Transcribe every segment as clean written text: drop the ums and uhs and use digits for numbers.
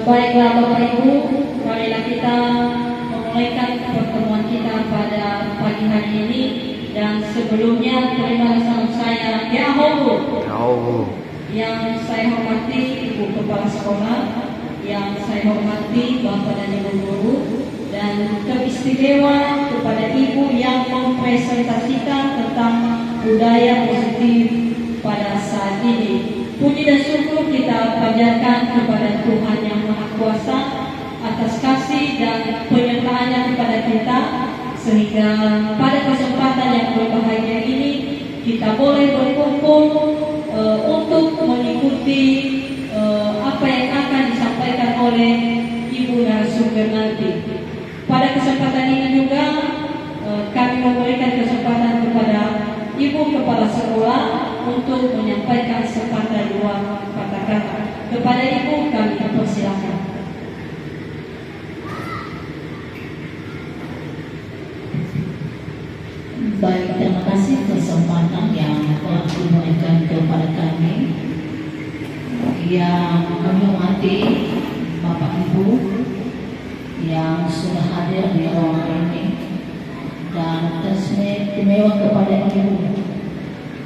Baiklah Bapak Ibu, marilah kita memulaikan pertemuan kita pada pagi hari ini. Dan sebelumnya terima salam saya Yahoo yang saya hormati Ibu Kepala Sekolah, yang saya hormati Bapak dan Ibu guru, dan teristimewa kepada Ibu yang mempresentasikan tentang budaya positif pada saat ini. Puji dan syukur kita panjatkan kepada Tuhan yang Maha Kuasa atas kasih dan penyertaannya kepada kita, sehingga pada kesempatan yang berbahagia ini kita boleh berkumpul untuk mengikuti apa yang akan disampaikan oleh Ibu narasumber nanti. Pada kesempatan ini juga kami memberikan kesempatan kepada Ibu Kepala Sekolah untuk menyampaikan sepatah dua kata-kata. Kepada Ibu kami persilakan. Baik, terima kasih kesempatan yang telah diberikan kepada kami. Yang kami hormati Bapak Ibu yang sudah hadir di ruangan ini, dan teristimewa kepada Ibu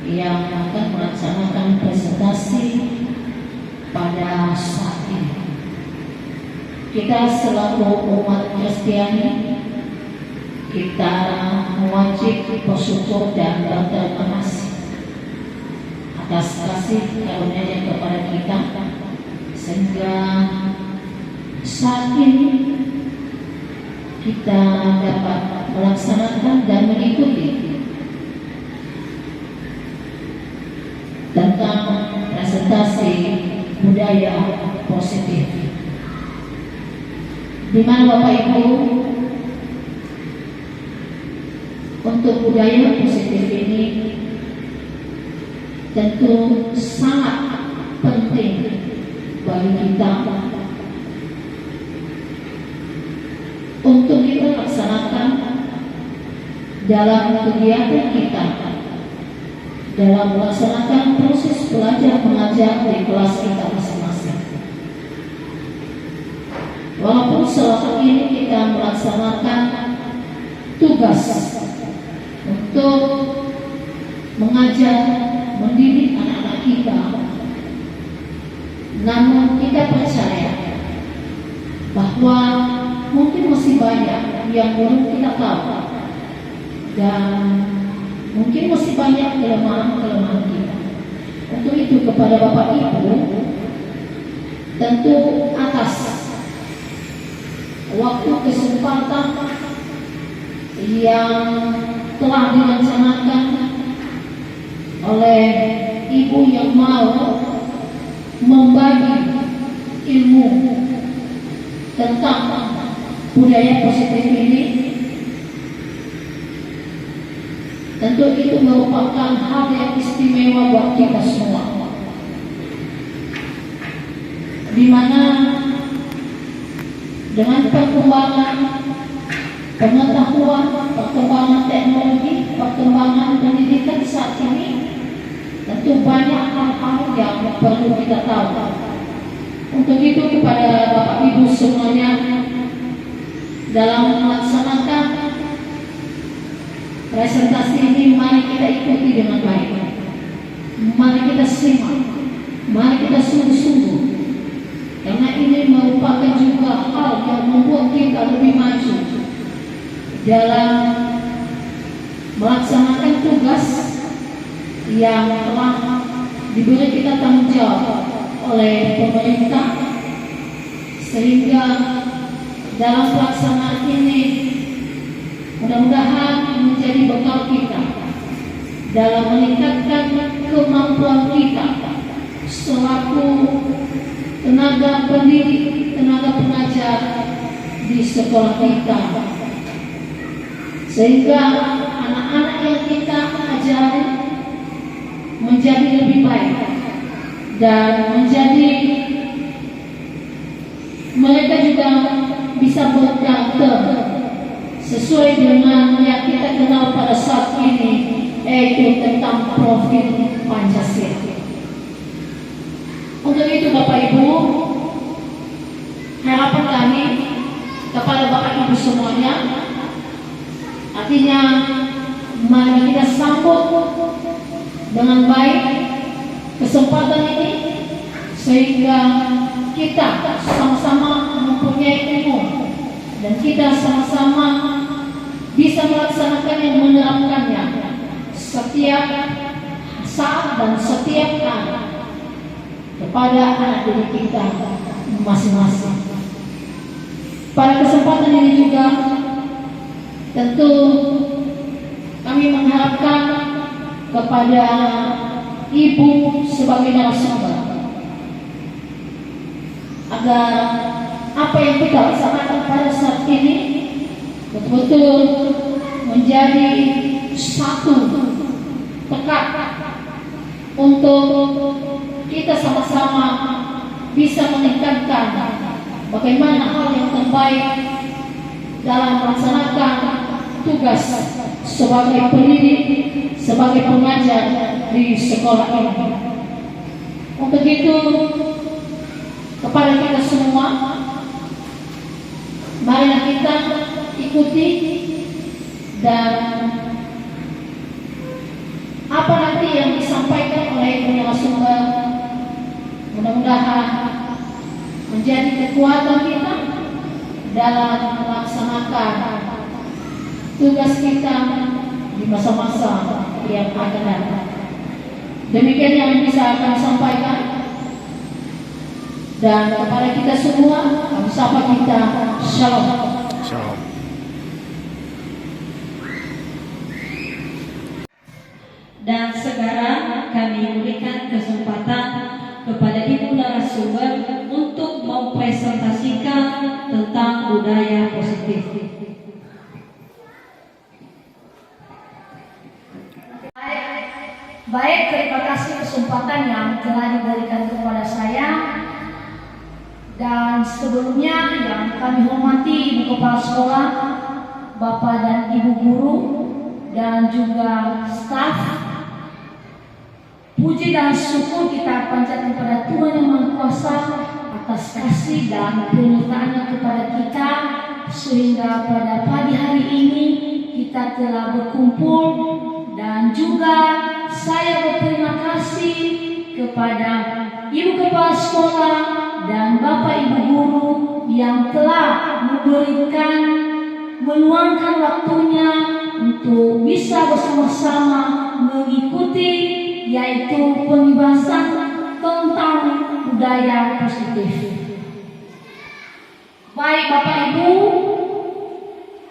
yang akan melaksanakan presentasi pada saat ini. Kita selaku umat Kristiani, kita wajib bersyukur dan berterima kasih atas kasih karunia kepada kita, sehingga saat ini kita dapat melaksanakan dan mengikuti tentang presentasi budaya positif, di mana Bapak Ibu, untuk budaya positif ini tentu sangat penting bagi kita untuk kita laksanakan dalam kegiatan kita, dalam melaksanakan proses belajar mengajar di kelas kita masing-masing. Walaupun selama ini kita melaksanakan tugas untuk mengajar, mendidik anak-anak kita, namun kita percaya bahwa mungkin masih banyak yang belum kita tahu, dan mungkin masih banyak kelemahan-kelemahan kita. Untuk itu kepada Bapak Ibu, tentu atas waktu kesempatan yang telah direncanakan oleh Ibu yang mau membagi ilmu tentang budaya positif ini, tentu itu merupakan hal yang istimewa buat kita semua, di mana dengan perkembangan pengetahuan, perkembangan teknologi, perkembangan pendidikan saat ini, tentu banyak hal-hal yang perlu kita tahu. Untuk itu kepada Bapak Ibu semuanya, dalam melaksanakan presentasi ini, mari kita ikuti dengan baik, mari kita simak, mari kita sungguh-sungguh, karena ini merupakan juga hal yang membuat kita lebih maju dalam melaksanakan tugas yang telah diberi kita tanggung jawab oleh pemerintah, sehingga dalam pelaksanaan ini mudah-mudahan menjadi bekal kita dalam meningkatkan kemampuan kita selaku tenaga pendidik, tenaga pengajar di sekolah kita, sehingga anak-anak yang kita ajari menjadi lebih baik dan menjadi mereka juga bisa berkarakter sesuai dengan yang kita kenal pada saat ini, yaitu tentang profil Pancasila. Untuk itu Bapak Ibu, semuanya. Artinya mari kita sambut dengan baik kesempatan ini sehingga kita sama-sama mempunyai ilmu dan kita sama-sama bisa melaksanakannya, menerapkannya setiap saat dan setiap hari kepada anak didik kita masing-masing. Pada kesempatan ini juga tentu kami mengharapkan kepada Ibu sebagai narasumber agar apa yang kita laksanakan pada saat ini betul-betul menjadi satu tekad untuk kita sama-sama bisa meningkatkan bagaimana hal yang terbaik dalam melaksanakan tugas sebagai pendidik, sebagai pengajar di sekolah ini. Untuk itu, kepada kita semua, marilah kita ikuti dan apa nanti yang disampaikan oleh narasumber mudah-mudahan menjadi kekuatan kita dalam melaksanakan tugas kita di masa-masa yang akan datang. Demikian yang bisa kami sampaikan, dan kepada kita semua kami sapa kita shalom. Shalom. Dan sekarang kami berikan kesempatan kepada Ibu narasumber untuk mempresentasikan tentang budaya positif. Baik, terima kasih kesempatan yang telah diberikan kepada saya. Dan sebelumnya yang kami hormati Ibu Kepala Sekolah, Bapak dan Ibu Guru, dan juga staf, puji dan syukur kita panjatkan kepada Tuhan Yang Maha Kuasa atas kasih dan penyertaannya kepada kita, sehingga pada pagi hari ini kita telah berkumpul. Dan juga saya berterima kasih kepada Ibu Kepala Sekolah dan Bapak Ibu Guru yang telah meluangkan waktunya untuk bisa bersama-sama mengikuti yaitu pembahasan tentang budaya positif. Baik Bapak Ibu,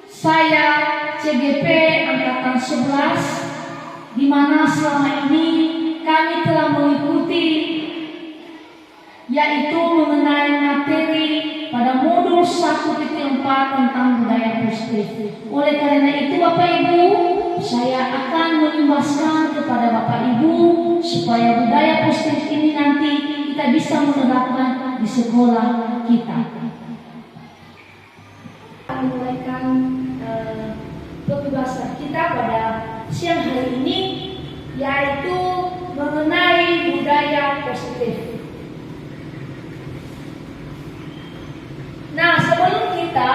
saya CGP Angkatan 11, di mana selama ini kami telah mengikuti yaitu mengenai materi pada modul 1.4 tentang budaya positif. Oleh karena itu Bapak Ibu, saya akan mengimbaskan kepada Bapak Ibu supaya budaya positif ini nanti kita bisa menerapkan di sekolah kita. Kami mulaikan pembahasan kita pada siang hari ini, yaitu mengenai budaya positif. Nah, sebelum kita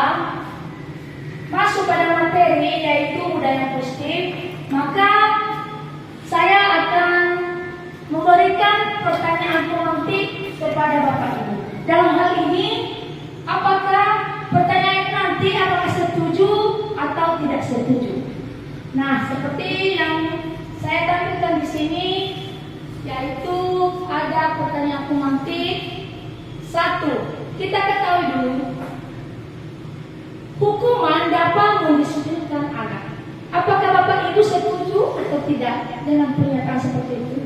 masuk pada materi yaitu budaya positif, maka saya akan memberikan pertanyaan pemantik kepada Bapak Ibu. Dalam hal ini, apakah pertanyaan nanti apakah setuju atau tidak setuju? Nah, seperti yang saya tampilkan di sini, yaitu ada pertanyaan pemantik. 1. Kita ketahui dulu, hukuman dapat mendisiplinkan anak. Apakah Bapak Ibu setuju atau tidak dengan pernyataan seperti itu?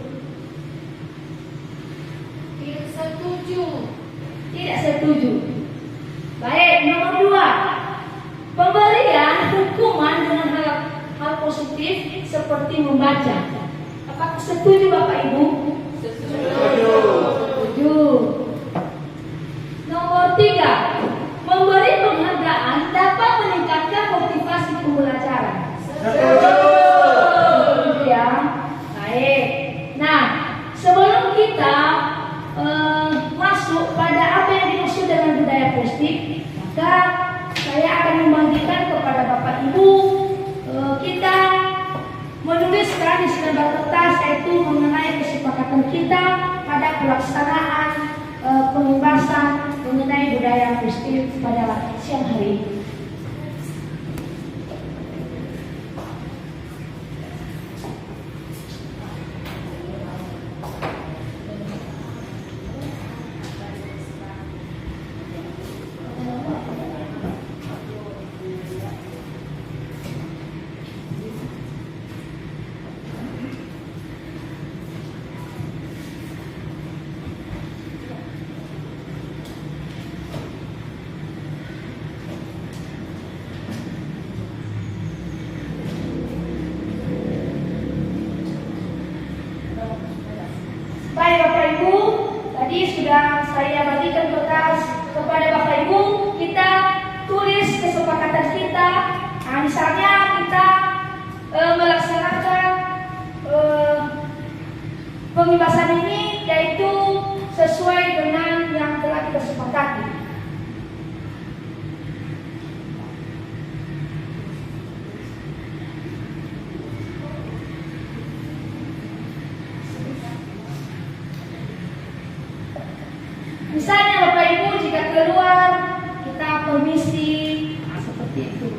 Tidak setuju. Tidak setuju. Baik, nomor 2. Pemberian hukuman dengan hal positif seperti membaca. Apakah setuju Bapak Ibu? Setuju. Setuju. Nomor 3. Memberi penghargaan dapat meningkatkan motivasi pembelajaran. Setuju. Ya. Baik. Nah, sebelum kita masuk pada apa yang dimaksud dengan budaya positif, maka saya akan membagikan di selembar kertas, yaitu mengenai kesepakatan kita pada pelaksanaan pembahasan mengenai budaya positif pada siang hari ini. Baik Bapak Ibu, tadi sudah saya bagikan kertas kepada Bapak Ibu. Kita tulis kesepakatan kita. Nah, misalnya kita melaksanakan pembebasan ini, yaitu sesuai dengan yang telah kita sepakati. Misalnya Bapak Ibu jika keluar kita permisi, nah, seperti itu.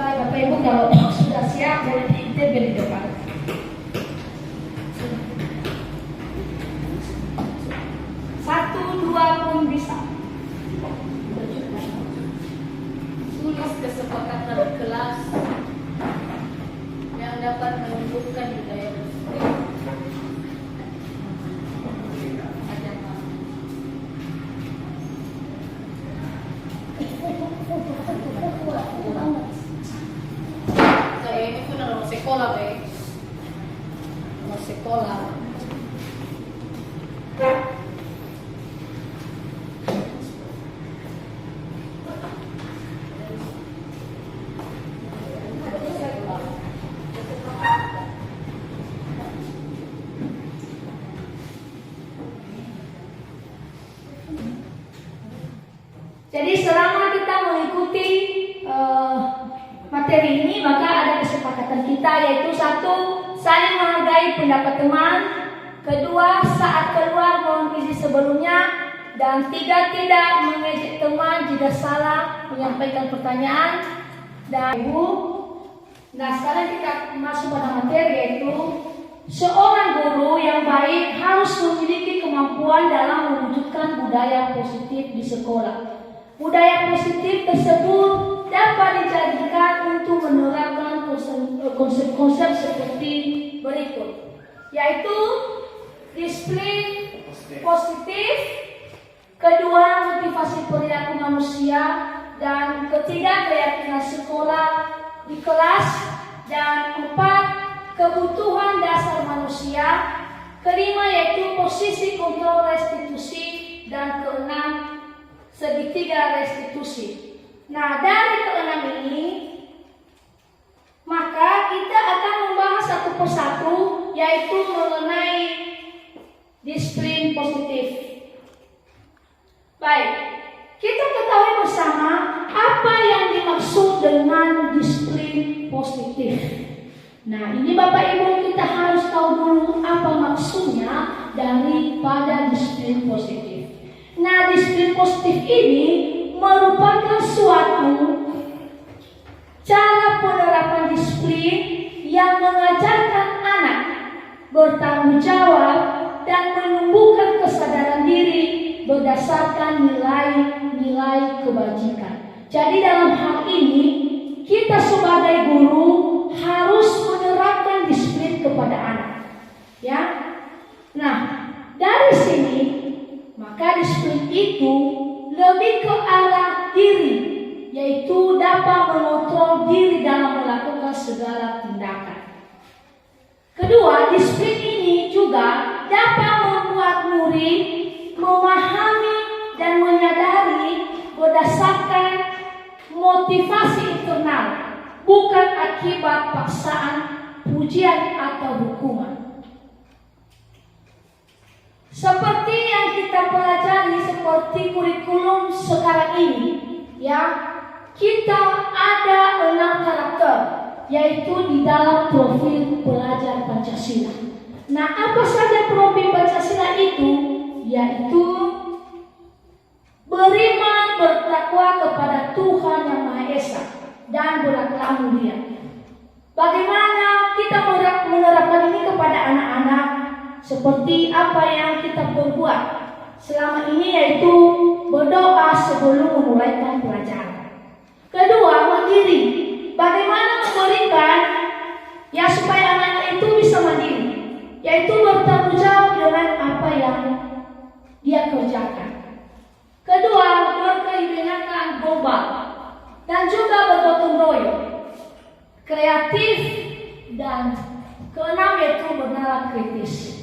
Bapak Ibu kalau sudah siap boleh diinterview di depan. Satu, dua pun bisa. Tulis kesepakatan kelas yang dapat menunjukkan budaya positif. Ini pun orang sekolah, orang sekolah. Jadi selama kita mengikuti materi ini, maka ada kesepakatan kita, yaitu satu, saling menghargai pendapat teman. Kedua, saat keluar mohon izin sebelumnya. Dan tiga, tidak mengejek teman jika salah menyampaikan pertanyaan. Dan Ibu, nah sekarang kita masuk pada materi, yaitu seorang guru yang baik harus memiliki kemampuan dalam mewujudkan budaya positif di sekolah. Budaya positif tersebut dapat dijadikan untuk menerapkan konsep-konsep seperti berikut, yaitu disiplin positif, kedua motivasi perilaku manusia, dan ketiga keyakinan sekolah di kelas, dan empat kebutuhan dasar manusia, kelima yaitu posisi kontrol restitusi, dan keenam segitiga restitusi. Nah, dari keenam ini, maka kita akan membahas satu persatu, yaitu mengenai disiplin positif. Baik, kita ketahui bersama apa yang dimaksud dengan disiplin positif. Nah, ini Bapak Ibu kita harus tahu dulu apa maksudnya daripada disiplin positif. Nah, disiplin positif ini merupakan suatu cara penerapan disiplin yang mengajarkan anak bertanggung jawab dan menumbuhkan kesadaran diri berdasarkan nilai-nilai kebajikan. Jadi dalam hal ini kita sebagai guru harus menerapkan disiplin kepada anak. Ya. Nah, dari sini maka disiplin itu lebih ke arah diri, yaitu dapat mengontrol diri dalam melakukan segala tindakan. Kedua, disiplin ini juga dapat membuat murid memahami dan menyadari berdasarkan motivasi internal, bukan akibat paksaan, pujian atau hukuman. Seperti yang kita pelajari seperti kurikulum sekarang ini, ya, kita ada 6 karakter, yaitu di dalam profil pelajar Pancasila. Nah, apa saja profil Pancasila itu? Yaitu beriman, bertakwa kepada Tuhan Yang Maha Esa, dan berakhlak mulia. Bagaimana kita menerapkan ini kepada anak-anak? Seperti apa yang kita perbuat selama ini, yaitu berdoa sebelum memulaikan pelajaran. Kedua, mandiri. Bagaimana memberikan ya supaya anak-anak itu bisa mandiri, yaitu bertanggung jawab dengan apa yang dia kerjakan. Kedua, berkebinekaan global dan juga bergotong royong, kreatif, dan keenam yaitu bernalar kritis.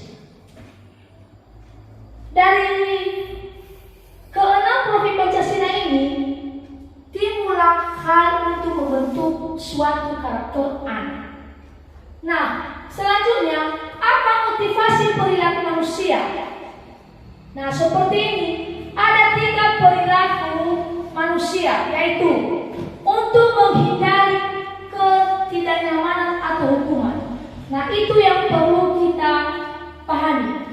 Dari keenam profil Pancasila ini timbullah hal untuk membentuk suatu karakter anak. Nah, selanjutnya apa motivasi perilaku manusia? Nah, seperti ini. Ada 3 perilaku manusia, yaitu untuk menghindari ketidaknyamanan atau hukuman. Nah, itu yang perlu kita pahami.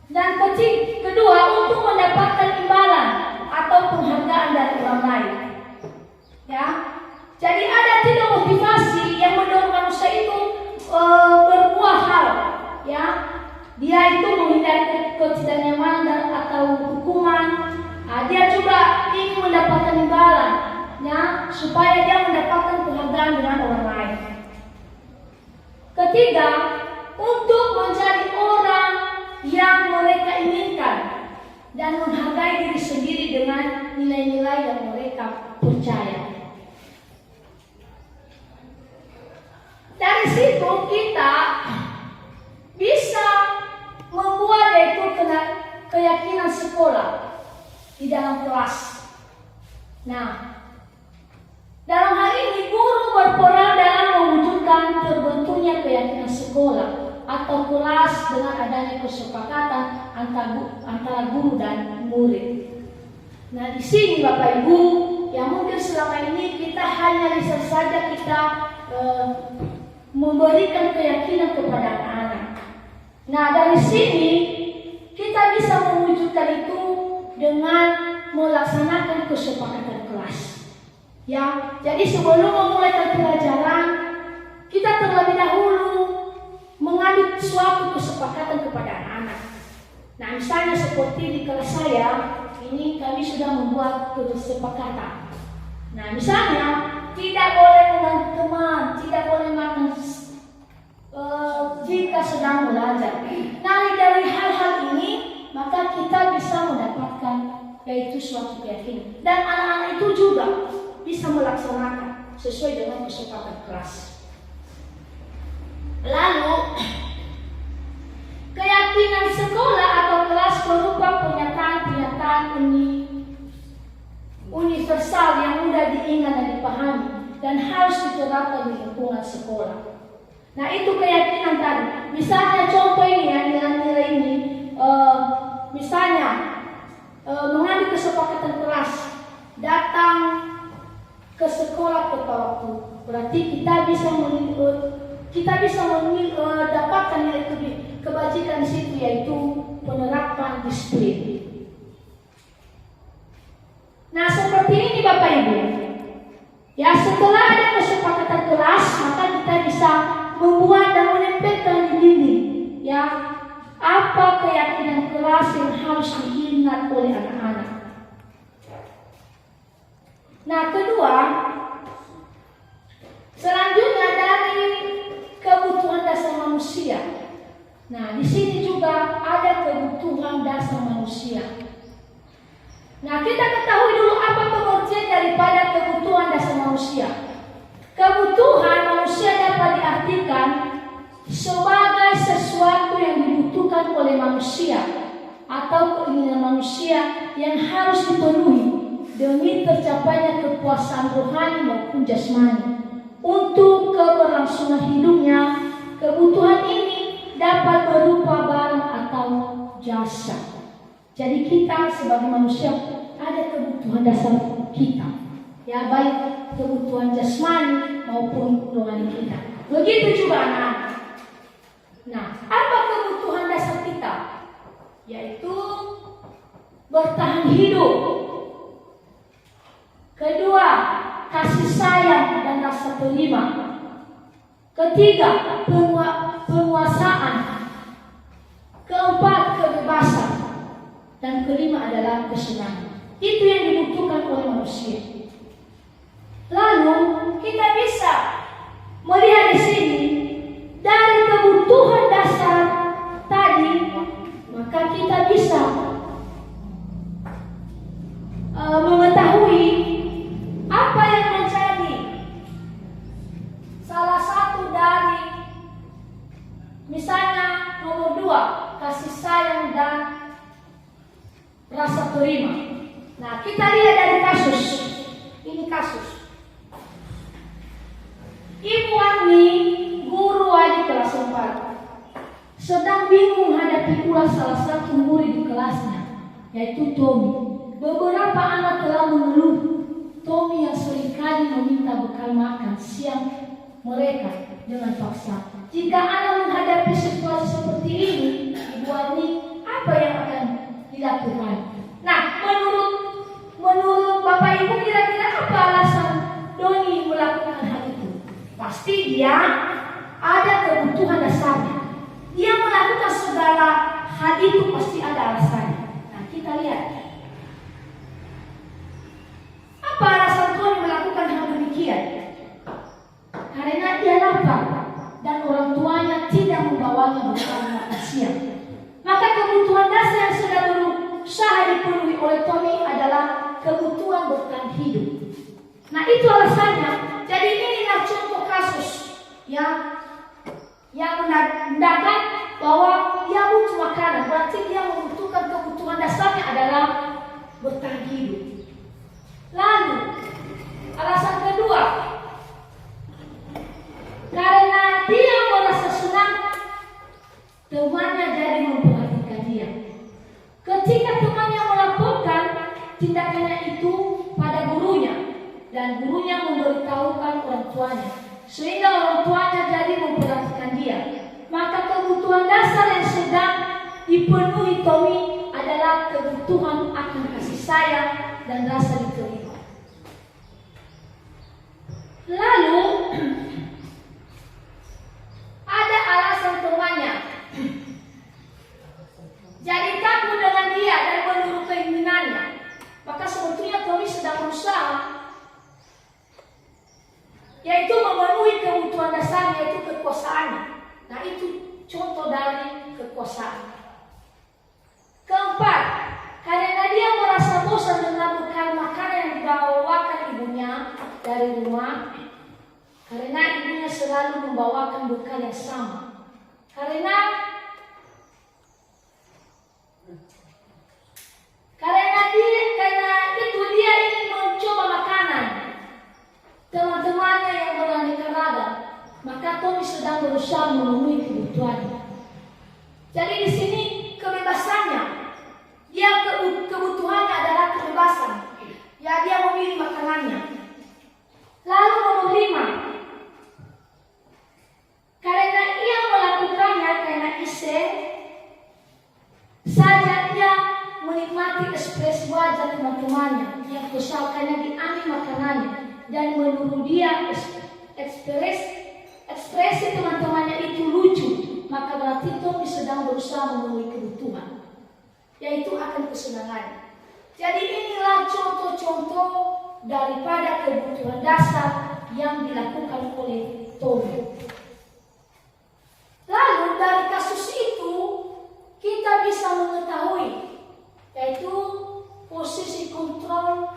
Dan kedua, untuk mendapatkan imbalan atau penghargaan dari orang lain. Ya, jadi ada 3 motivasi yang mendorong manusia itu berbuah hal. Ya, dia itu menghindari ketidaknyamanan atau hukuman. Dia juga ingin mendapatkan imbalan, ya, supaya dia mendapatkan penghargaan dengan orang lain. Ketiga, untuk menjadi orang yang mereka inginkan dan menghargai diri sendiri dengan nilai-nilai yang mereka percaya. Dari situ kita bisa membuat yaitu keyakinan sekolah di dalam kelas. Nah, dalam hal ini guru berperan dalam mewujudkan terbentuknya keyakinan sekolah atau kelas dengan adanya kesepakatan antara guru dan murid. Nah, di sini Bapak Ibu, yang mungkin selama ini kita hanya bisa saja kita memberikan keyakinan kepada anak-anak. Nah, dari sini kita bisa mewujudkan itu dengan melaksanakan kesepakatan kelas. Ya, jadi sebelum memulai pelajaran, kita terlebih dahulu mengambil suatu kesepakatan kepada anak-anak. Nah, misalnya seperti di kelas saya, ini kami sudah membuat kesepakatan. Nah, misalnya tidak boleh mengganggu teman, tidak boleh makan jika sedang belajar. Nah, dari hal-hal ini maka kita bisa mendapatkan yaitu suatu keyakinan, dan anak-anak itu juga bisa melaksanakan sesuai dengan kesepakatan kelas. Lalu keyakinan sekolah atau kelas berupa pernyataan-pernyataan universal yang mudah diingat dan dipahami dan harus diterapkan di lingkungan sekolah. Nah, itu keyakinan tadi. Misalnya contoh ini ya, nilai-nilai ini, misalnya mengambil kesepakatan kelas, datang ke sekolah tepat waktu. Berarti kita bisa kita bisa mendapatkan nilai kebajikan di situ, yaitu penerapan disiplin. Nah, seperti ini Bapak Ibu. Ya, setelah ada kesepakatan kelas, maka kita bisa membuat dan menempelkan di dinding. Ya, apa keyakinan kelas yang harus diingat oleh anak-anak. Nah, kedua, selanjutnya dari kebutuhan dasar manusia. Nah, di sini juga ada kebutuhan dasar manusia. Nah, kita ketahui dulu apa pengertian daripada kebutuhan dasar manusia. Kebutuhan manusia dapat diartikan sebagai sesuatu yang dibutuhkan oleh manusia atau keinginan manusia yang harus dipenuhi demi tercapainya kepuasan rohani maupun jasmani. Untuk keberlangsungan hidupnya, kebutuhan ini dapat berupa barang atau jasa. Jadi kita sebagai manusia ada kebutuhan dasar kita, ya, baik kebutuhan jasmani maupun rohani kita. Begitu juga anak-anak. Nah, apa kebutuhan dasar kita? Yaitu bertahan hidup. Kedua, kasih sayang dan rasa terima. Ketiga, penguasaan. Keempat, kebebasan. Dan kelima adalah kesenangan. Itu yang dibutuhkan oleh manusia. Lalu kita bisa melihat di sini dari kebutuhan dasar tadi, maka kita bisa mengetahui apa yang menjadi salah satu dari, misalnya nomor 2, kasih sayang dan rasa terima. Nah, kita lihat dari kasus. Ini kasus. Ibu Ani, guru wajib kelas 4, sedang bingung menghadapi ulas salah satu murid di kelasnya, yaitu Tommy. Beberapa anak telah mengeluh Tommy yang seringkali meminta bekal makan siang mereka dengan paksa. Jika anak menghadapi situasi seperti ini, Ibu Ani, apa yang akan dilakukan? Nah, menurut Bapak Ibu, kira-kira apa alasan Doni melakukan hal itu? Pasti dia ada kebutuhan dasarnya. Dia melakukan segala hal itu pasti ada alasannya. Nah, kita lihat. Apa alasan Doni melakukan hal demikian? Karena dia lapar dan orang tuanya tidak membawanya bekal makan siang. Maka kebutuhan dasar yang sedang berusaha dipenuhi oleh Tommy adalah kebutuhan bertahan hidup. Nah, itu alasannya. Jadi inilah contoh kasus yang menandakan bahwa dia butuh makanan. Berarti dia membutuhkan kebutuhan dasarnya adalah bertahan hidup. Lalu alasan kedua, karena dia merasa senang temannya jadi memperhatikan dia. Ketika temannya melaporkan tindakannya itu pada gurunya dan gurunya memberitahukan orang tuanya, sehingga orang tuanya jadi memperhatikan dia, maka kebutuhan dasar yang sedang dipenuhi Tommy adalah kebutuhan akan kasih sayang dan rasa diterima. Lalu ada alasan temannya jadi takut dengan dia dan menurut keinginannya. Maka sebetulnya Tommy sedang berusaha, yaitu memenuhi kebutuhan dasarnya, yaitu kekuasaannya. Nah, itu contoh dari kekuasaan. Keempat, karena dia merasa bosan dengan bekal makanan yang dibawakan ibunya dari rumah, karena ibunya selalu membawakan bekal yang sama. Karena itu dia ingin mencoba makanan teman-temannya yang beraneka ragam. Maka Tommy sedang berusaha memenuhi kebutuhannya. Jadi di sini kebebasannya, dia kebutuhannya adalah kebebasan. Ya, dia memilih makanannya. Lalu nomor 5, teman-temannya, dan menurut dia ekspresi teman-temannya itu lucu, maka berarti Tommy sedang berusaha memenuhi kebutuhan, yaitu akan kesenangan. Jadi inilah contoh-contoh daripada kebutuhan dasar yang dilakukan oleh Tommy. Lalu dari kasus itu kita bisa mengetahui, yaitu posisi kontrol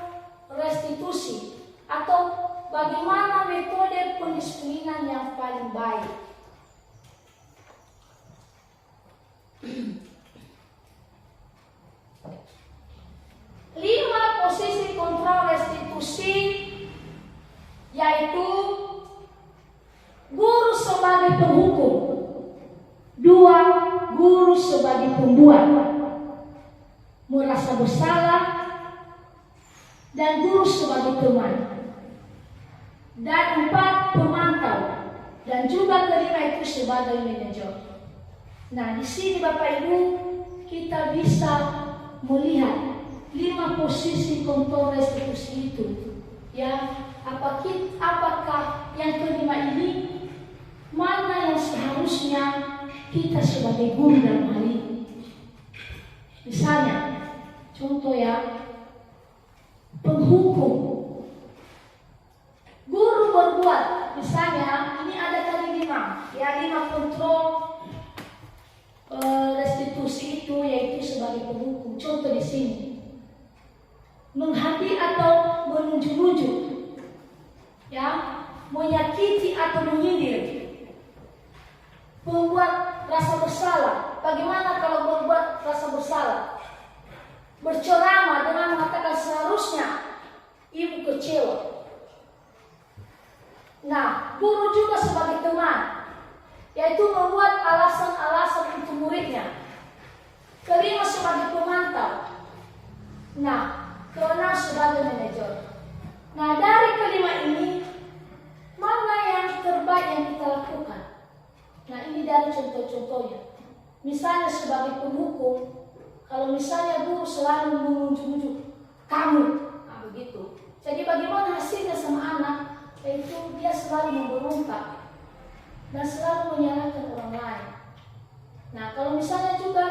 restitusi atau bagaimana metode pendisiplinan yang paling baik. Lima posisi kontrol restitusi, yaitu guru sebagai penghukum, 2. Guru sebagai pembuat, merasa bersalah, dan guru sebagai teman, dan 4. Pemantau, dan juga kelima itu sebagai manajer. Nah, di sini Bapak Ibu kita bisa melihat 5 posisi kontrol restitusi itu, ya. Apakah yang kelima ini mana yang seharusnya kita sebagai guru dalam hal ini? Misalnya, contoh ya, penghukum. Guru berbuat, misalnya ini ada kali 5, ya, 5 kontrol restitusi itu, yaitu sebagai penghukum. Contoh di sini, menghati atau menunjuk-nunjuk, ya, menyakiti atau menyindir, membuat rasa bersalah. Bagaimana kalau membuat rasa bersalah? Berceramah dengan mengatakan seharusnya ibu kecewa. Nah, guru juga sebagai teman, yaitu membuat alasan-alasan untuk muridnya. Kelima sebagai pemantau. Nah, keenam sebagai manajer. Nah, dari kelima ini mana yang terbaik yang kita lakukan? Nah, ini dari contoh-contohnya. Misalnya sebagai penghukum, kalau misalnya guru selalu menunjuk-nunjuk kamu, nah begitu. Jadi bagaimana hasilnya sama anak? Yaitu dia selalu memberontak dan selalu menyalahkan orang lain. Nah, kalau misalnya juga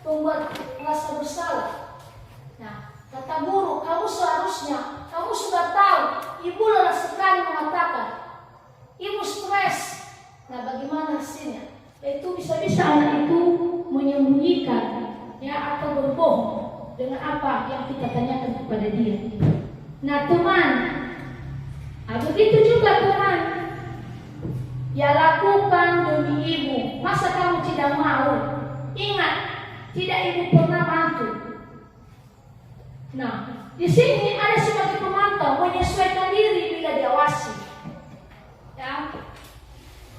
membuat rasa bersalah, nah kata guru, kamu seharusnya, kamu sudah tahu, ibu lelah sekali mengatakan, ibu stres. Nah, bagaimana hasilnya? Yaitu bisa-bisa anak itu menyembunyikan, ya, atau berbohong dengan apa yang kita tanyakan kepada dia. Nah, teman, begitu juga teman, ya, lakukan demi ibu. Masa kamu tidak mau? Ingat, tidak ibu pernah bantu. Nah, di sini ada sebagai pemantau, menyesuaikan diri bila diawasi, ya.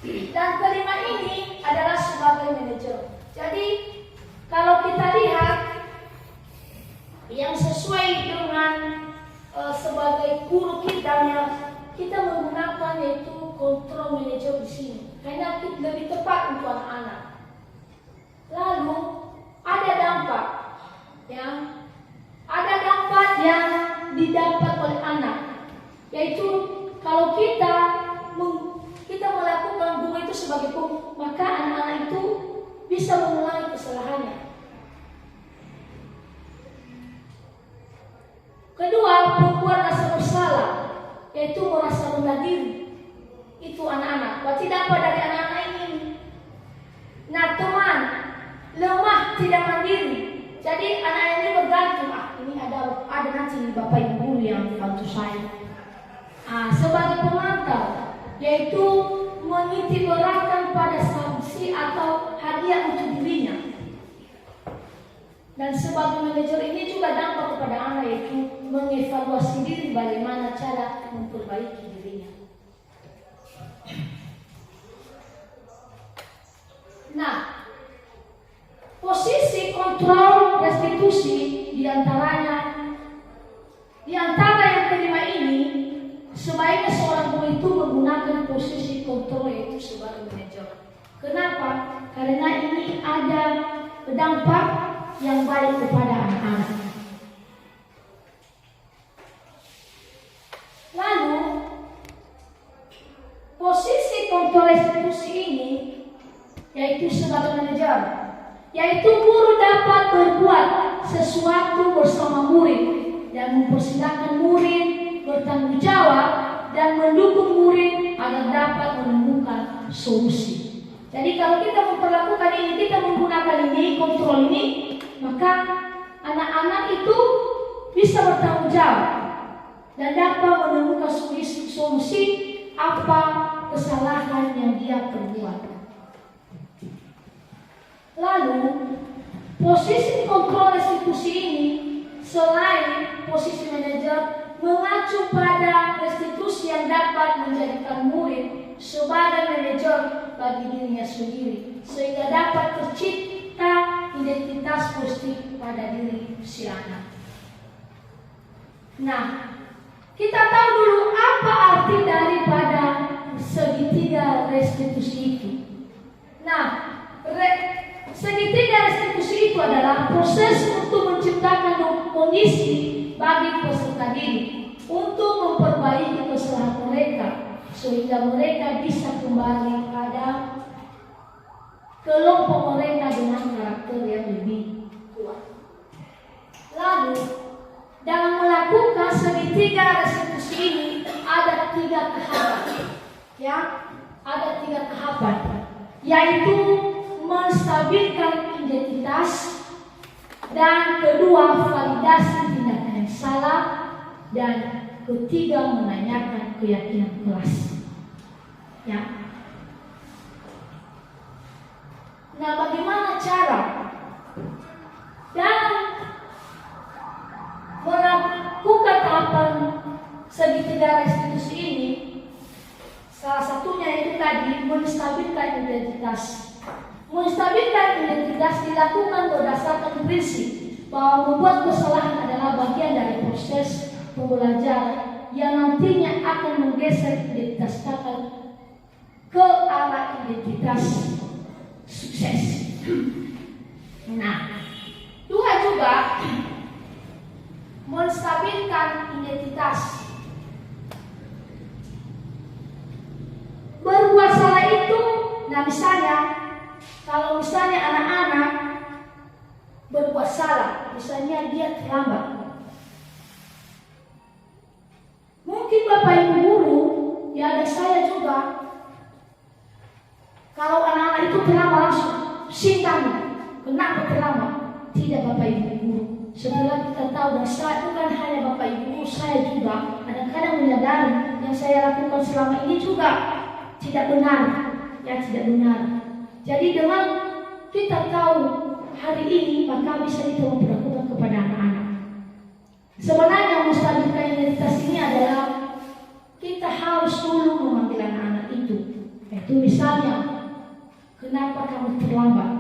Dan kelima ini adalah sebagai manajer. Jadi kalau kita lihat yang sesuai dengan sebagai guru kita menggunakan yaitu kontrol manajer di sini, karena lebih tepat untuk anak-anak. Lalu ada dampak, ya, ada dampak yang didapat oleh anak, yaitu kalau kita melakukan guru itu sebagai guru, maka anak-anak itu bisa mengulangi kesalahannya. Kedua, membuat rasa bersalah, yaitu merasa rendah diri. Itu anak-anak. Berarti dapat dari anak-anak ini. Nah, teman, lemah tidak mandiri. Jadi anak ini bergantung. Ini ada nanti bapak ibu yang bantu saya. Sebagai pemantau, yaitu menitik beratkan pada sanksi atau hadiah untuk dirinya. Dan sebagai manajer ini juga dampak kepada anak, yaitu mengevaluasi diri bagaimana cara memperbaiki dirinya. Nah, posisi kontrol restitusi di antara yang kelima ini, sebaiknya seorang guru itu menggunakan posisi kontrol yaitu sebagai manajer. Kenapa? Karena ini ada dampak yang baik kepada anak-anak. kontrol restitusi ini, yaitu sebagai manajer, yaitu guru dapat berbuat sesuatu bersama murid dan mempersilahkan murid bertanggung jawab dan mendukung murid agar dapat menemukan solusi. Jadi kalau kita memperlakukan ini, kita menggunakan ini, kontrol ini, maka anak-anak itu bisa bertanggung jawab dan dapat menemukan solusi apa kesalahan yang dia perbuat. Lalu, posisi kontrol restitusi ini selain posisi manajer mengacu pada restitusi yang dapat menjadikan murid sebagai manajer bagi dirinya sendiri, sehingga dapat tercipta identitas positif pada diri si anak. Nah, kita tahu dulu apa arti daripada segitiga restitusi itu. Nah, segitiga restitusi itu adalah proses untuk menciptakan kondisi bagi peserta didik untuk memperbaiki kesalahan mereka sehingga mereka bisa kembali pada kelompok mereka dengan karakter yang lebih kuat. Lalu, dalam melakukan segitiga restitusi ini ada 3 tahapan. Ya, ada 3 tahapan, yaitu menstabilkan identitas, dan kedua validasi tindakan yang salah, dan ketiga menanyakan keyakinan kelas. Ya. Nah, bagaimana cara dalam melakukan tahapan segitiga restitusi ini? Salah satunya itu tadi menstabilkan identitas. Menstabilkan identitas dilakukan berdasarkan prinsip bahwa membuat kesalahan adalah bagian dari proses pembelajaran yang nantinya akan menggeser identitas kakak ke arah identitas sukses. Nah, 2 juga menstabilkan identitas. Berbuat salah itu, nah misalnya, kalau misalnya anak-anak berbuat salah, misalnya dia terlambat, mungkin Bapak Ibu guru, ya ada saya juga, kalau anak-anak itu terlambat langsung sintang, kenapa terlambat? Tidak Bapak Ibu guru. Setelah kita tahu, dan saya bukan hanya Bapak Ibu guru, saya juga kadang-kadang menyadari yang saya lakukan selama ini juga tidak benar, ya tidak benar. Jadi dengan kita tahu hari ini, maka bisa kita memperlakukan kepada anak-anak. Sebenarnya menstabilkan identitas ini adalah kita harus dulu memanggil anak-anak itu. Itu misalnya, kenapa kamu terlambat?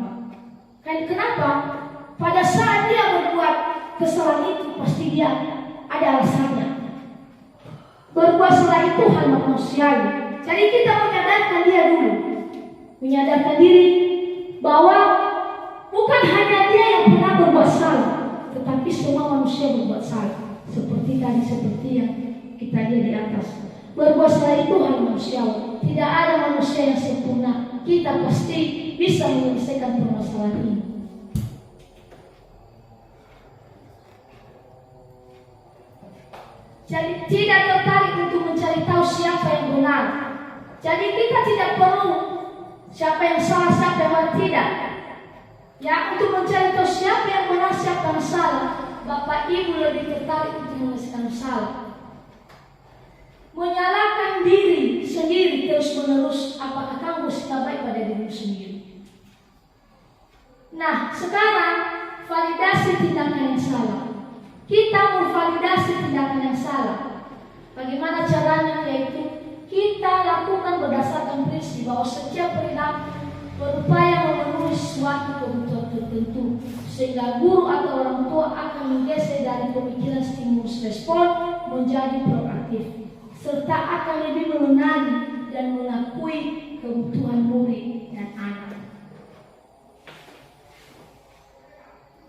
Kenapa? Pada saat dia berbuat kesalahan itu, pasti dia ada alasannya. Berbuat salah itu hal manusiawi. Jadi kita menyadarkan dia dulu, menyadarkan diri bahwa bukan hanya dia yang pernah berbuat salah, tetapi semua manusia berbuat salah. Seperti yang kita lihat di atas. Berbuat salah itu hal manusiawi. Tidak ada manusia yang sempurna. Kita pasti bisa menyelesaikan permasalahan ini. Jadi tidak tertarik untuk mencari tahu siapa yang benar. Jadi kita tidak perlu siapa yang salah, siapa yang tidak. Ya, untuk mencari tahu siapa yang benar, siapa yang salah, Bapak Ibu lebih tertarik untuk menyelesaikan salah. Menyalahkan diri sendiri terus menerus, apakah kamu bersikap baik pada diri sendiri? Nah, sekarang validasi tindakan yang salah. Kita memvalidasi tindakan yang salah. Bagaimana caranya? Yaitu kita lakukan berdasarkan prinsip bahwa setiap perilaku berupaya memenuhi suatu kebutuhan tertentu, sehingga guru atau orang tua akan menggeser dari pemikiran stimulus respon menjadi proaktif, serta akan lebih mengenali dan mengakui kebutuhan murid dan anak.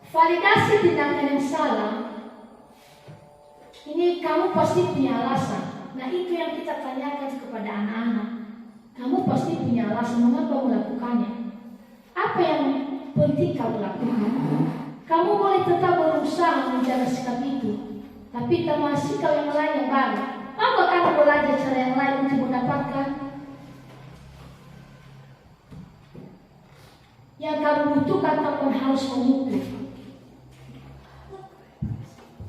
Validasi tindakan yang salah ini kamu pasti punya alasan. Nah, itu yang kita tanyakan kepada anak-anak. Kamu pasti punya alasan mengapa melakukannya. Apa yang penting kamu lakukan? Kamu boleh tetap berusaha menjaga sikap itu, tapi tambah sikap yang lain yang baru. Apa kamu belajar cara yang lain untuk mendapatkan yang kamu butuhkan tanpa harus mengukur?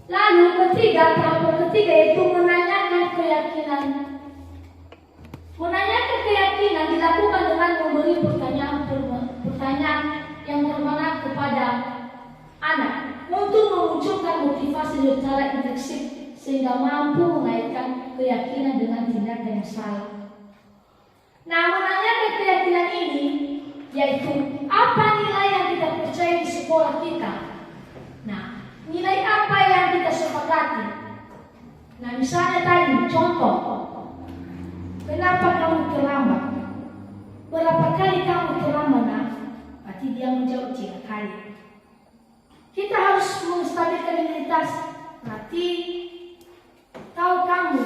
Lalu tahapan ketiga yaitu menanyakan keyakinan. Menanyakan keyakinan dilakukan dengan memberi pertanyaan yang bermakna kepada anak untuk memunculkan motivasi secara intensif sehingga mampu mengaitkan keyakinan dengan tindakan yang salah. Nah, menanyakan keyakinan ini yaitu apa nilai yang kita percaya di sekolah kita. Nah, nilai apa yang kita sepakati. Nah, misalnya tadi contoh, kenapa kamu terlambat? Berapa kali kamu terlambat? Nah, berarti dia menjawab 3 kali. Kita harus menstabilkan imunitas. Berarti tahu kamu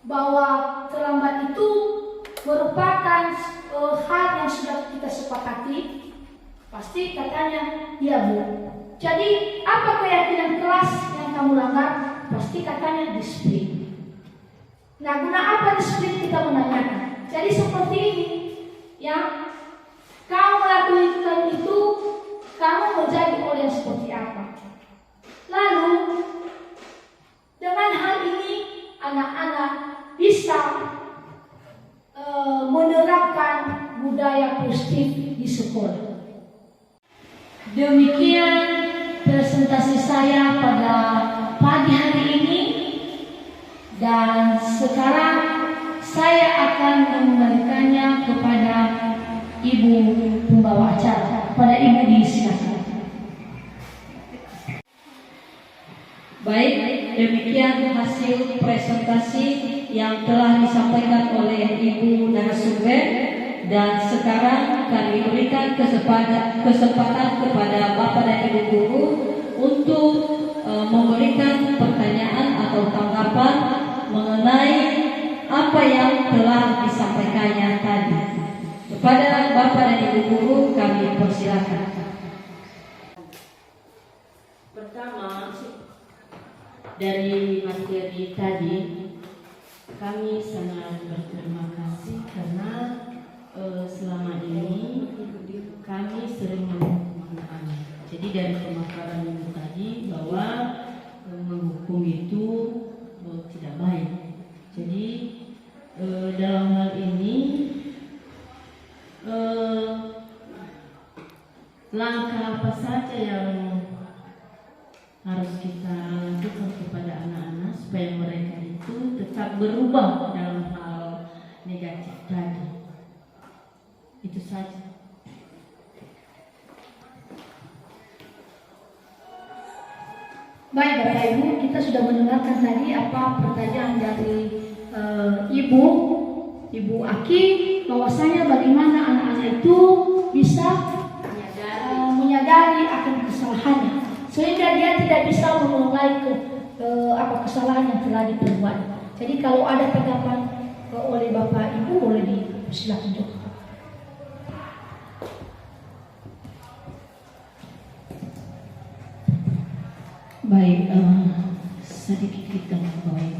bahwa terlambat itu merupakan hal yang sudah kita sepakati. Pasti katanya dia Bu. Jadi apa keyakinan kelas yang kamu langgar? Pasti katanya disiplin. Nah, guna apa disiplin kita menanyakan? Jadi seperti ini, ya, kamu melakukan itu, kamu menjadi orang yang seperti apa? Lalu dengan hal ini anak-anak bisa menerapkan budaya positif di sekolah. Demikian presentasi saya pada pagi hari ini, dan sekarang saya akan mengembalikannya kepada Ibu pembawa acara. Pada Ibu disilakan. Baik, demikian hasil presentasi yang telah disampaikan oleh Ibu narasumber, dan sekarang kami berikan kesempatan kepada Bapak dan Ibu guru untuk memberikan pertanyaan atau tanggapan mengenai apa yang telah disampaikannya tadi. Kepada Bapak dan Ibu guru kami persilakan. Pertama, dari materi tadi kami sangat berterima kasih karena selama ini kami sering menghukum. Jadi dari pemaparan itu tadi bahwa menghukum itu tidak baik. Jadi dalam hal ini langkah apa saja yang harus kita lakukan kepada anak-anak supaya mereka itu tetap berubah dalam hal negatif tadi. Itu saja. Baik Bapak Ibu, kita sudah mendengarkan tadi apa pertanyaan dari Ibu Aki, bahwasanya bagaimana anak-anak itu bisa menyadari akan kesalahannya, sehingga dia tidak bisa mengulangi kesalahan yang telah diperbuat. Jadi kalau ada tanggapan oleh Bapak Ibu boleh dipersilakan juga. Baik, sedikit kita mengetahui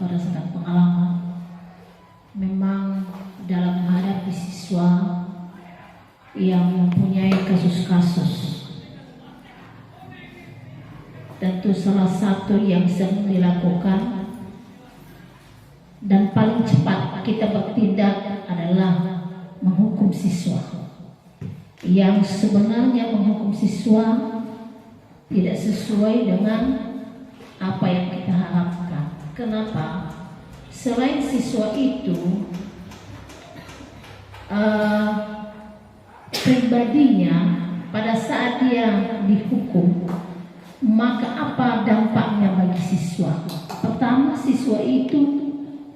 berdasarkan pengalaman. Memang dalam menghadapi siswa yang mempunyai kasus-kasus, tentu salah satu yang sering dilakukan dan paling cepat kita bertindak adalah menghukum siswa. Yang sebenarnya menghukum siswa tidak sesuai dengan apa yang kita harapkan. Kenapa? Selain siswa itu pribadinya pada saat dia dihukum, maka apa dampaknya bagi siswa? Pertama, siswa itu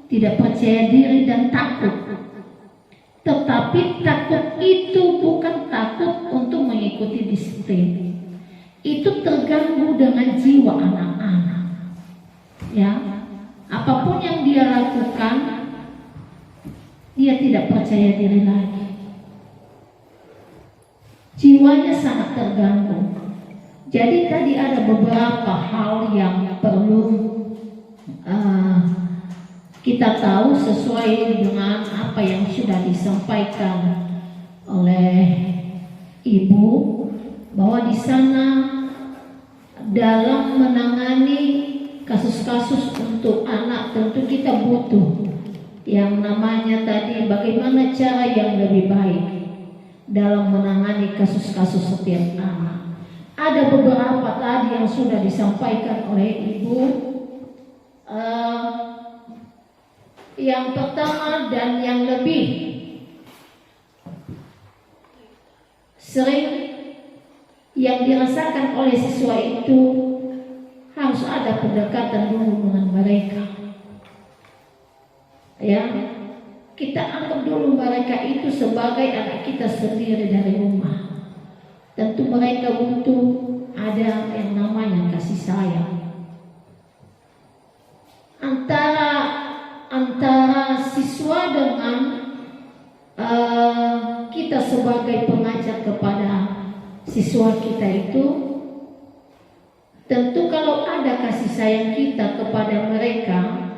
tidak percaya diri dan takut. Tetapi takut itu bukan takut untuk mengikuti disiplin. Itu terganggu dengan jiwa anak-anak. Ya, apapun yang dia dia lakukan, dia tidak percaya diri lagi. Jiwanya sangat terganggu. Jadi tadi ada beberapa hal yang perlu kita tahu sesuai dengan apa yang sudah disampaikan oleh Ibu, bahwa di sana dalam menangani kasus-kasus untuk anak tentu kita butuh yang namanya tadi bagaimana cara yang lebih baik dalam menangani kasus-kasus setiap anak. Ada beberapa tadi yang sudah disampaikan oleh Ibu. Yang pertama dan yang lebih sering yang dirasakan oleh siswa itu harus ada pendekatan dulu dengan mereka. Ya, kita anggap dulu mereka itu sebagai anak kita sendiri dari rumah. Tentu mereka butuh ada yang namanya kasih sayang. Antara siswa dengan kita sebagai pengajar kepada siswa kita itu, tentu kalau ada kasih sayang kita kepada mereka,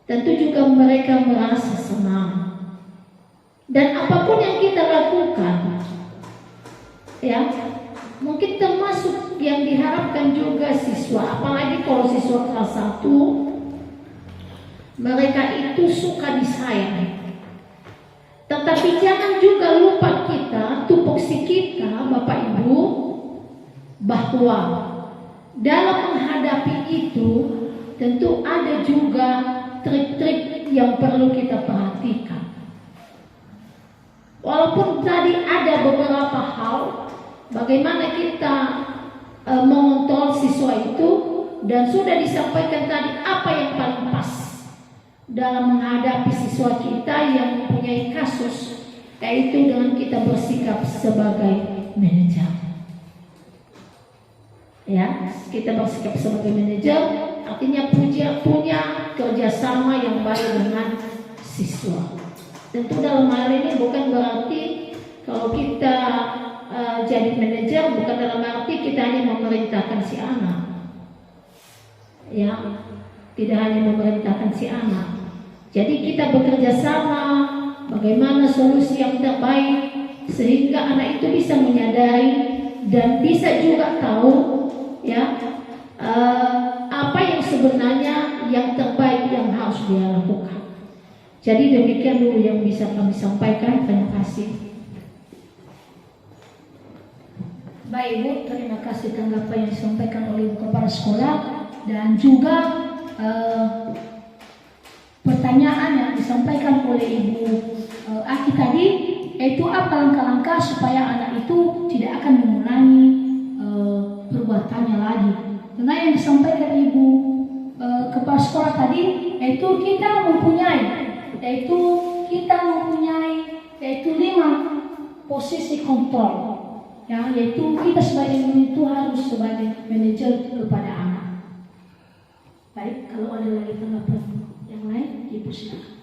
tentu juga mereka merasa senang. Dan apapun yang kita lakukan, ya, mungkin termasuk yang diharapkan juga siswa, apalagi kalau siswa kelas 1, mereka itu suka disayang. Tetapi jangan juga lupa kita, tupoksi kita Bapak Ibu, bahwa dalam menghadapi itu tentu ada juga trik-trik yang perlu kita perhatikan. Walaupun tadi ada beberapa hal bagaimana kita mengontrol siswa itu, dan sudah disampaikan tadi apa yang paling pas dalam menghadapi siswa kita yang mempunyai kasus, yaitu dengan kita bersikap sebagai manajer. Ya, kita bersikap sebagai manajer artinya punya kerjasama yang baik dengan siswa. Tentu dalam hal ini bukan berarti kalau kita jadi manajer bukan dalam arti kita hanya memerintahkan si anak. Ya, tidak hanya memerintahkan si anak. Jadi kita bekerja sama bagaimana solusi yang terbaik sehingga anak itu bisa menyadari dan bisa juga tahu, ya, apa yang sebenarnya yang terbaik yang harus dia lakukan. Jadi demikian dulu yang bisa kami sampaikan. Terima kasih. Baik Ibu, terima kasih tanggapan yang disampaikan oleh Ibu Kepala Sekolah dan juga pertanyaan yang disampaikan oleh Ibu Aki tadi, yaitu apa langkah-langkah supaya anak itu tidak akan mengulangi perbuatannya lagi. Karena yang disampaikan Ibu Kepala Sekolah tadi, yaitu kita mempunyai 5 posisi kontrol, ya, yaitu kita sebagai guru itu harus sebagai manajer kepada anak. Baik, kalau ada lagi tanggapan yang lain, Ibu silakan.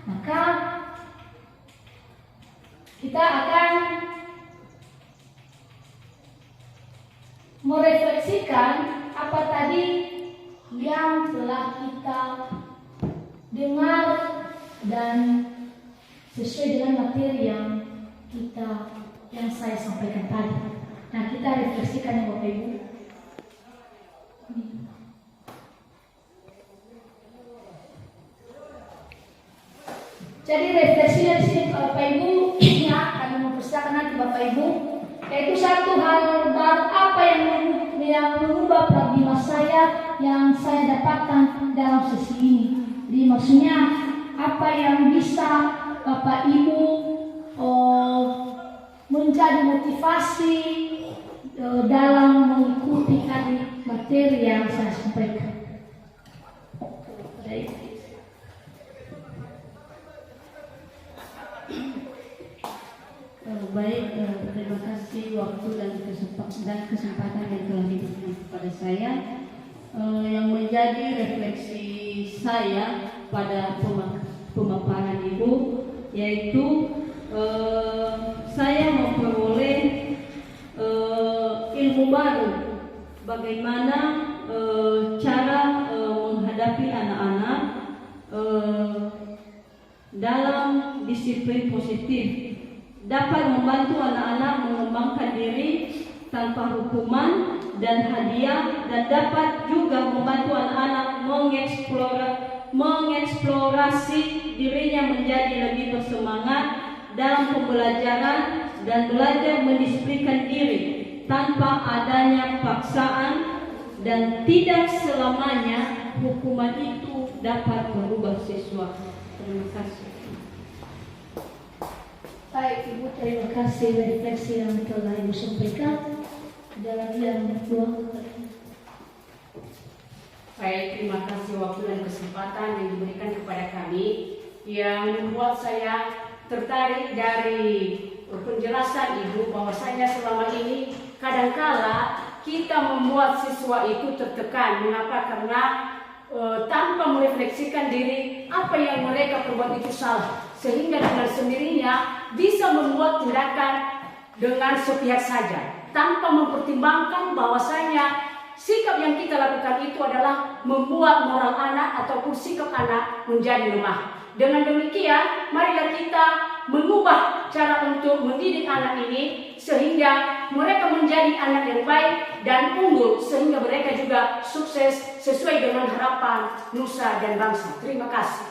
Maka kita akan merefleksikan apa tadi yang telah kita dengar dan sesuai dengan materi yang saya sampaikan tadi. Nah, kita refleksikan ya Bapak Ibu. Jadi refleksinya di sini Bapak Ibu, ya, kami mempersiapkan nanti Bapak Ibu, yaitu satu hal baru apa yang mengubah paradigma saya yang saya dapatkan dalam sesi ini. Jadi maksudnya apa yang bisa Bapak Ibu menjadi motivasi dalam mengikuti tadi materi yang saya sampaikan. Baik. Baik, terima kasih waktu dan kesempatan yang telah diberikan kepada saya. Yang menjadi refleksi saya pada pemaparan Ibu, yaitu saya memperoleh ilmu baru bagaimana cara menghadapi anak-anak dalam disiplin positif, dapat membantu anak-anak mengembangkan diri tanpa hukuman dan hadiah, dan dapat juga membantu anak-anak mengeksplorasi dirinya menjadi lebih bersemangat dalam pembelajaran dan belajar mendisiplinkan diri tanpa adanya paksaan, dan tidak selamanya hukuman itu dapat merubah siswa. Terima kasih. Baik Ibu, terima kasih refleksi yang telah Ibu sampaikan. Ada lagi yang berdua? Baik, terima kasih waktu dan kesempatan yang diberikan kepada kami, yang membuat saya tertarik dari penjelasan Ibu bahwasanya selama ini kadangkala kita membuat siswa itu tertekan. Mengapa? Karena tanpa merefleksikan diri apa yang mereka perbuat itu salah, sehingga dengan sendirinya bisa membuat tindakan dengan sepihak saja tanpa mempertimbangkan bahwasanya sikap yang kita lakukan itu adalah membuat moral anak ataupun sikap anak menjadi lemah. Dengan demikian, marilah kita mengubah cara untuk mendidik anak ini sehingga mereka menjadi anak yang baik dan unggul, sehingga mereka juga sukses sesuai dengan harapan nusa dan bangsa. Terima kasih.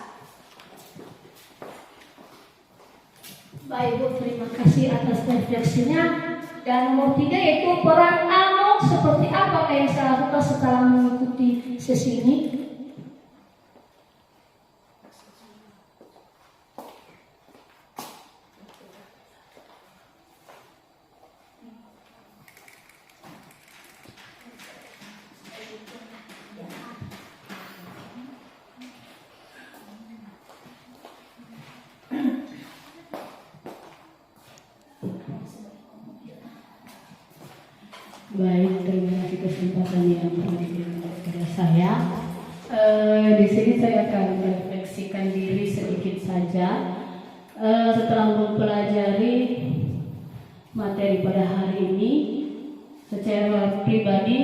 Baik Bu, terima kasih atas refleksinya. Dan nomor 3 yaitu peran anak seperti apa yang saya lakukan setelah mengikuti sesi ini. Baik, terima kasih kesempatan yang telah diberikan kepada saya. Di sini saya akan merefleksikan diri sedikit saja. Setelah mempelajari materi pada hari ini, secara pribadi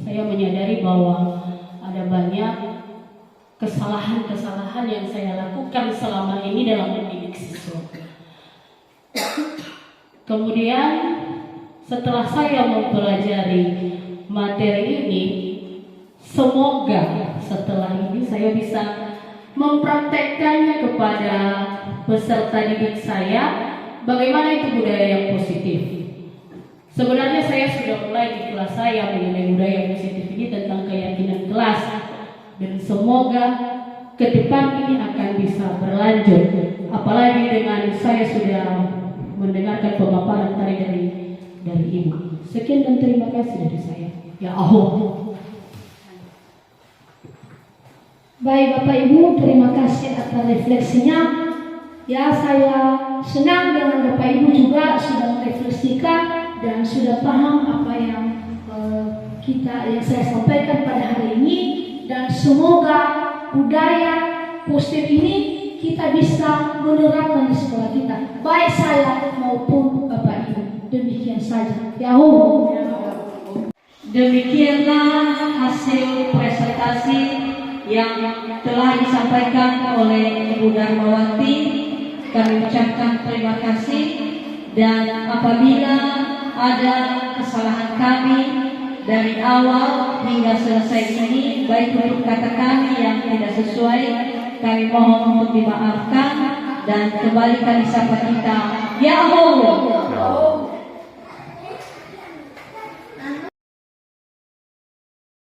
saya menyadari bahwa ada banyak kesalahan-kesalahan yang saya lakukan selama ini dalam mendidik siswa. Kemudian setelah saya mempelajari materi ini, semoga setelah ini saya bisa mempraktekkannya kepada peserta didik saya, bagaimana itu budaya yang positif. Sebenarnya saya sudah mulai di kelas saya mengenai budaya positif ini tentang keyakinan kelas, dan semoga ke depan ini akan bisa berlanjut. Apalagi dengan saya sudah mendengarkan pemaparan tadi dari Ibu. Sekian dan terima kasih dari saya. Ya Allah. Baik Bapak Ibu, terima kasih atas refleksinya. Ya, saya senang dengan Bapak Ibu juga sudah merefleksikan dan sudah paham apa yang yang saya sampaikan pada hari ini, dan semoga budaya positif ini kita bisa menerapkan di sekolah kita, baik saya maupun Bapak Ibu. Demikian saja. Ya Allah. Demikianlah hasil presentasi yang telah disampaikan oleh Ibu Darmawati. Kami ucapkan terima kasih, dan apabila ada kesalahan kami dari awal hingga selesai ini, baik untuk kata kami yang tidak sesuai, kami mohon untuk dimaafkan, dan kembali kami sapa kita. Ya Allah.